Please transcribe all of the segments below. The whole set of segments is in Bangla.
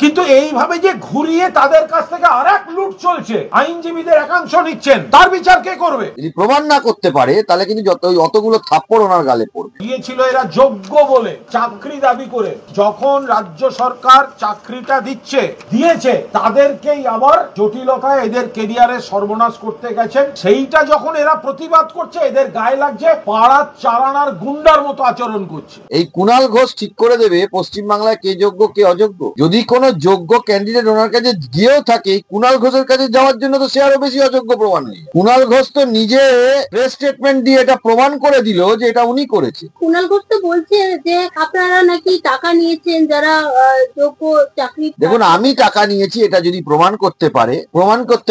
কিন্তু এইভাবে যে ঘুরিয়ে তাদের কাছ থেকে আরেক লুট চলছে, আইনজীবীদের একাংশ নিচ্ছেন, তার বিচার কে করবে? যদি প্রমাণ না করতে পারে তাহলে কিন্তু অতগুলো থাপ্পড় ওনার গালে পড়বে। দিয়েছিল এরা যোগ্য বলে চাকরি দাবি করে, যখন রাজ্য সরকার চাকরিটা দিয়েছে তাদেরকেই আবার জটিলতায় এদের কেরিয়ারে সর্বনাশ করতে গেছেন। সেইটা যখন এরা প্রতিবাদ করছে, এদের গায়ে লাগছে পাড়ার চালানার গুন্ডার মতো আচরণ করছে। এই কুণাল ঘোষ ঠিক করে দেবে পশ্চিমবাংলায় কে যোগ্য কে অযোগ্য। যদি কোনো যোগ্য ক্যান্ডিডেট ওনার কাছে গিয়েও থাকে, কুণাল ঘোষের কাছে যাওয়ার জন্য তো সে আরো বেশি অযোগ্য প্রমাণ নেই। কুণাল ঘোষ তো নিজে প্রেস স্টেটমেন্ট দিয়ে এটা প্রমাণ করে দিল যে এটা উনি করেছে। কুণাল ঘোষ তো বলছে যে আপনারা নাকি টাকা নিয়েছেন যারা যোগ্য চাকরি। দেখুন, আমি টাকা নিয়েছি এটা যদি প্রমাণ করতে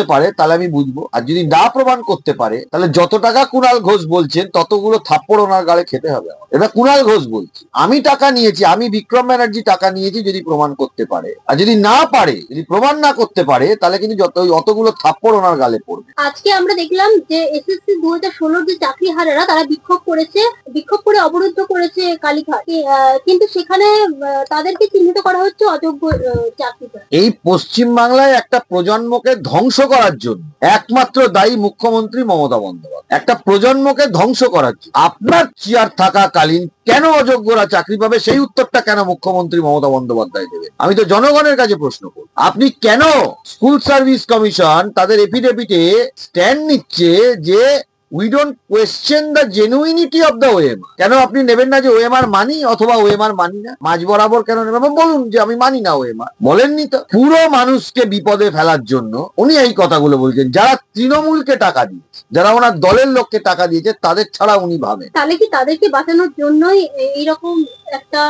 পারে তাহলে আমি বুঝবো, আর যদি না প্রমাণ করতে পারে তাহলে যত টাকা কুণাল ঘোষ বলছেন ততগুলো থাপ্পড় ওনার গালে খেতে হবে। এটা কুণাল ঘোষ বলছে আমি টাকা নিয়েছি, আমি বিক্রম ব্যানার্জি টাকা নিয়েছি যদি প্রমাণ করতে পারে, আর যদি না পারে, যদি প্রমাণ না করতে পারে তাহলে কিন্তু অতগুলো থাপ্পড় ওনার গালে পড়বে। আজকে আমরা দেখলাম যে এসএসসি 2016 যে চাকরি হারারা তারা বিক্ষোভ করে অবরুদ্ধ করেছে কালীঘাট, কিন্তু সেখানে তাদেরকে চিহ্নিত করা হচ্ছে অযোগ্য চাকরিদার। এই পশ্চিম বাংলায় একটা প্রজন্মকে ধ্বংস করার জন্য একমাত্র দায়ী মুখ্যমন্ত্রী মমতা বন্দ্যোপাধ্যায়। একটা প্রজন্মকে ধ্বংস করার জন্য আপনার চেয়ার থাকাকালীন কেন অযোগ্যরা চাকরি পাবে, সেই উত্তরটা কেন মুখ্যমন্ত্রী মমতা বন্দ্যোপাধ্যায় দেবে? আমি তো জনগণের কাছে প্রশ্ন করব। আপনি কেন স্কুল সার্ভিস কমিশন তাদের এফিডেভিটে স্ট্যান্ড নিচ্ছে যে we don't question the genuinity of the OMR? কেন আপনি নেবেন না যে ওএমআর মানি অথবা ওএমআর মানি না? মাঝ বরাবর কেন নেবেন? বলুন যে আমি মানি না ওএমআর, বলেননি তো। পুরো মানুষকে বিপদে ফেলার জন্য উনি এই কথাগুলো বলছেন। যারা তৃণমূলকে টাকা দিয়েছে, যারা ওনার দলের লোককে টাকা দিয়েছে, তাদের ছাড়া উনি ভাবেন। তাহলে কি তাদেরকে বাঁচানোর জন্যই এইরকম একটা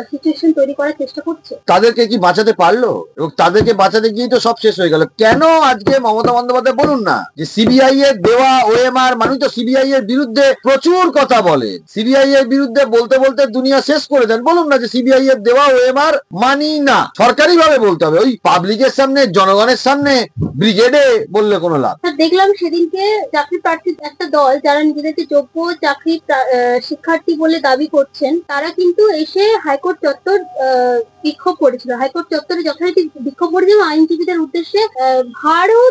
সিচুয়েশন তৈরি করার চেষ্টা করছে? তাদেরকে কি বাঁচাতে পারলো? এবং তাদেরকে বাঁচাতে গিয়ে তো সব শেষ হয়ে গেল। কেন আজকে মমতা বন্দ্যোপাধ্যায় বলুন না যে সিবিআই এর দেওয়া ওএমআর, মানুষ তো সিবিআই এর বিরুদ্ধে প্রচুর কথা বলেন, সিবিআই এর বিরুদ্ধে বলতে বলতে দুনিয়া শেষ করে দেন। বলুন না যে সিবিআই এর দেওয়া ওএমআর মানি না। সরকারি ভাবে বলতে হবে, ওই পাবলিকের সামনে, জনগণের সামনে ব্রিগেডে বললে কোনো লাভ। দেখলাম সেদিনকে চাকরি প্রার্থীর একটা দল যারা নিজেদেরকে যোগ্য চাকরি শিক্ষার্থী বলে দাবি করছেন, তারা কিন্তু এসে হাইকোর্ট চত্বর বিক্ষোভ করেছিল। হাইকোর্ট চত্বরে যথারীতি বিক্ষোভ করেছিল, আইনজীবীদের উদ্দেশ্যে ভাড়ও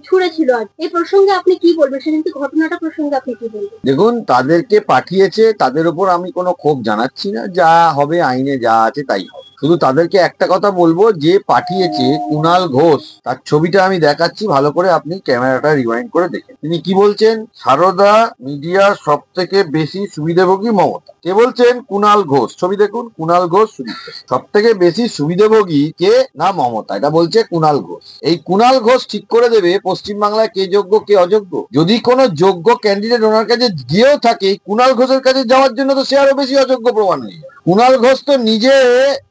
ছুড়েছিল। এই প্রসঙ্গে আপনি কি বলবেন? সেদিনকে ঘটনাটা প্রসঙ্গে আপনি কি বলবেন? দেখুন, তাদেরকে পাঠিয়েছে, তাদের উপর আমি কোনো ক্ষোভ জানাচ্ছি না। যা হবে আইনে যা আছে তাই হবে। শুধু তাদেরকে একটা কথা বলবো, যে পাঠিয়েছে কুণাল ঘোষ, তার ছবিটা আমি দেখাচ্ছি, ভালো করে আপনি ক্যামেরাটা রিওয়াইন্ড করে দেখেন। তিনি কি বলছেন? সারদা মিডিয়ার সব থেকে বেশি সুবিধাভোগী মমতা। কে বলছেন? কুণাল ঘোষ। ছবি দেখুন, কুণাল ঘোষ সব থেকে বেশি সুবিধাভোগী কে? না মমতা। এটা বলছে কুণাল ঘোষ। এই কুণাল ঘোষ ঠিক করে দেবে পশ্চিমবাংলায় কে যোগ্য কে অযোগ্য। যদি কোনো যোগ্য ক্যান্ডিডেট ওনার কাছে গিয়েও থাকে, কুণাল ঘোষের কাছে যাওয়ার জন্য তো সে আরো বেশি অযোগ্য প্রমাণ নেই। কুণাল ঘোষ তো নিজে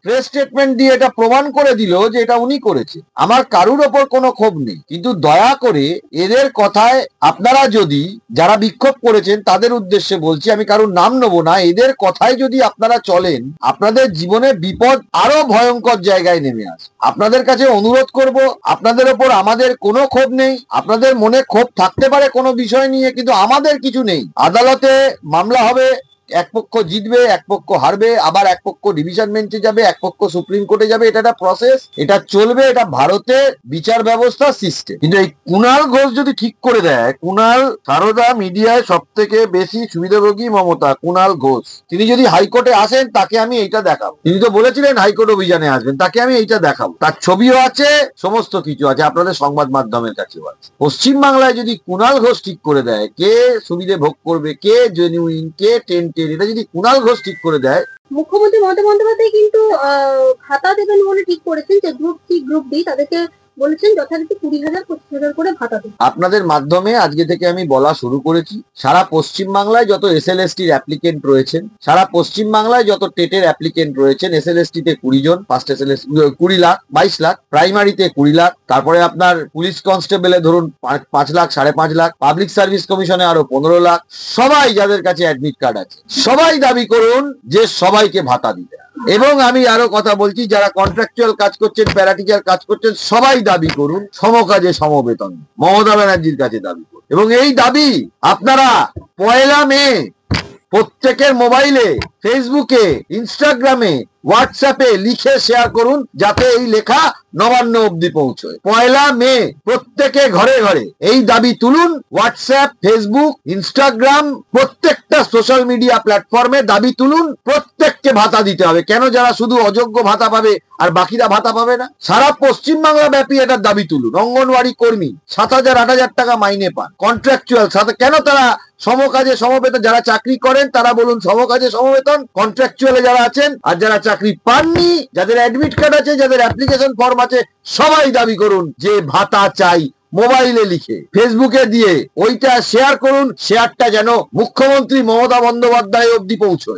প্রেস স্টেটমেন্ট দিয়ে এটা প্রমাণ করে দিল যে এটা উনি করেছে। আমার কারুর ওপর কোনো ক্ষোভ নেই, কিন্তু দয়া করে এদের কথায় আপনারা যদি, যারা বিক্ষোভ করেছেন তাদের উদ্দেশ্যে বলছি, আমি কারুর নাম নেবো না, এদের কথায় যদি আপনারা চলেন, আপনাদের জীবনে বিপদ আরো ভয়ঙ্কর জায়গায় নেমে আসে। আপনাদের কাছে অনুরোধ করব, আপনাদের ওপর আমাদের কোনো ক্ষোভ নেই। আপনাদের মনে ক্ষোভ থাকতে পারে কোনো বিষয় নিয়ে, কিন্তু আমাদের কিছু নেই। আদালতে মামলা হবে, এক পক্ষ জিতবে, এক পক্ষ হারবে, আবার এক পক্ষ ডিভিশন বেঞ্চে যাবে, এক পক্ষ সুপ্রিম কোর্টে যাবে। এটা একটা প্রসেস, এটা চলবে, এটা ভারতের বিচার ব্যবস্থা সিস্টেম। কিন্তু এই কুণাল ঘোষ যদি ঠিক করে দেয়, কুণাল, সারদা মিডিয়ায় সব থেকে বেশি সুবিধাভোগী মমতা, কুণাল ঘোষ, তিনি যদি হাইকোর্টে আসেন, তাকে আমি এইটা দেখাবো। তিনি তো বলেছিলেন হাইকোর্ট অভিযানে আসবেন, তাকে আমি এইটা দেখাবো। তার ছবিও আছে, সমস্ত কিছু আছে, আপনাদের সংবাদ মাধ্যমের কাছেও আছে। পশ্চিমবাংলায় যদি কুণাল ঘোষ ঠিক করে দেয় কে সুবিধে ভোগ করবে, কে জেনুইন, কে টেন্টেড, এটা যদি কুণাল ঘোষ ঠিক করে দেয়। মুখ্যমন্ত্রী মমতা বন্দ্যোপাধ্যায় কিন্তু ভাতা দেবেন বলে ঠিক করেছেন যে গ্রুপ সি গ্রুপ ডি তাদেরকে বলেছেন যথারীতি 20,000 25,000 করে ভাতা দেবেন। আপনাদের মাধ্যমে আজকে থেকে আমি বলা শুরু করেছি, সারা পশ্চিমবাংলায় যত এসএলএসটির অ্যাপ্লিকেন্ট রয়েছেন, সারা পশ্চিমবাংলায় যত টেটের অ্যাপ্লিকেন্ট রয়েছেন, এসএলএসটি তে 20 জন, ফার্স্ট এসএলএস 20 লাখ, 22 লাখ, প্রাইমারিতে 20 লাখ, তারপরে আপনার পুলিশ কনস্টেবলে ধরুন 5 লাখ, 5.5 লাখ, পাবলিক সার্ভিস কমিশনে আরো 15 লাখ। সবাই যাদের কাছে অ্যাডমিট কার্ড আছে, সবাই দাবি করুন যে সবাইকে ভাতা দিতে। এবং আমি আরো কথা বলছি, যারা কন্ট্রাকচুয়াল কাজ করছেন, প্যারাটিচার কাজ করছেন, সবাই দাবি করুন সমকাজে সমবেতন। মমতা ব্যানার্জির কাছে দাবি করুন। এবং এই দাবি আপনারা 1 মে প্রত্যেকের মোবাইলে, ফেসবুকে, ইনস্টাগ্রামে, হোয়াটসঅ্যাপে লিখে শেয়ার করুন, যাতে এই লেখা নবান্ন অবধি পৌঁছয়। 1 মে প্রত্যেকে ঘরে ঘরে এই দাবি তুলুন। হোয়াটসঅ্যাপ, ফেসবুক, ইনস্টাগ্রাম, প্রত্যেকটা সোশ্যাল মিডিয়া প্ল্যাটফর্মে দাবি তুলুন। প্রত্যেককে ভাতা দিতে হবে। কেন যারা শুধু অযোগ্য ভাতা পাবে আর বাকিরা ভাতা পাবে না? সারা পশ্চিমবাংলা ব্যাপী এটার দাবি তুলুন। অঙ্গনওয়াড়ি কর্মী 7,000-8,000 টাকা মাইনে পান, কন্ট্রাকচুয়াল। কেন তারা সমকাজে সমবেতন? যারা চাকরি করেন তারা বলুন সমকাজে সমবেতন, কন্ট্রাকচুয়ালে যারা আছেন আর যারা চাকরি পাননি, যাদের অ্যাডমিট কার্ড আছে, যাদের অ্যাপ্লিকেশন ফর্ম আছে, সবাই দাবি করুন যে ভাতা চাই। মোবাইলে লিখে, ফেসবুকে দিয়ে ওইটা শেয়ার করুন। শেয়ারটা যেন মুখ্যমন্ত্রী মমতা বন্দ্যোপাধ্যায় অবধি পৌঁছয়।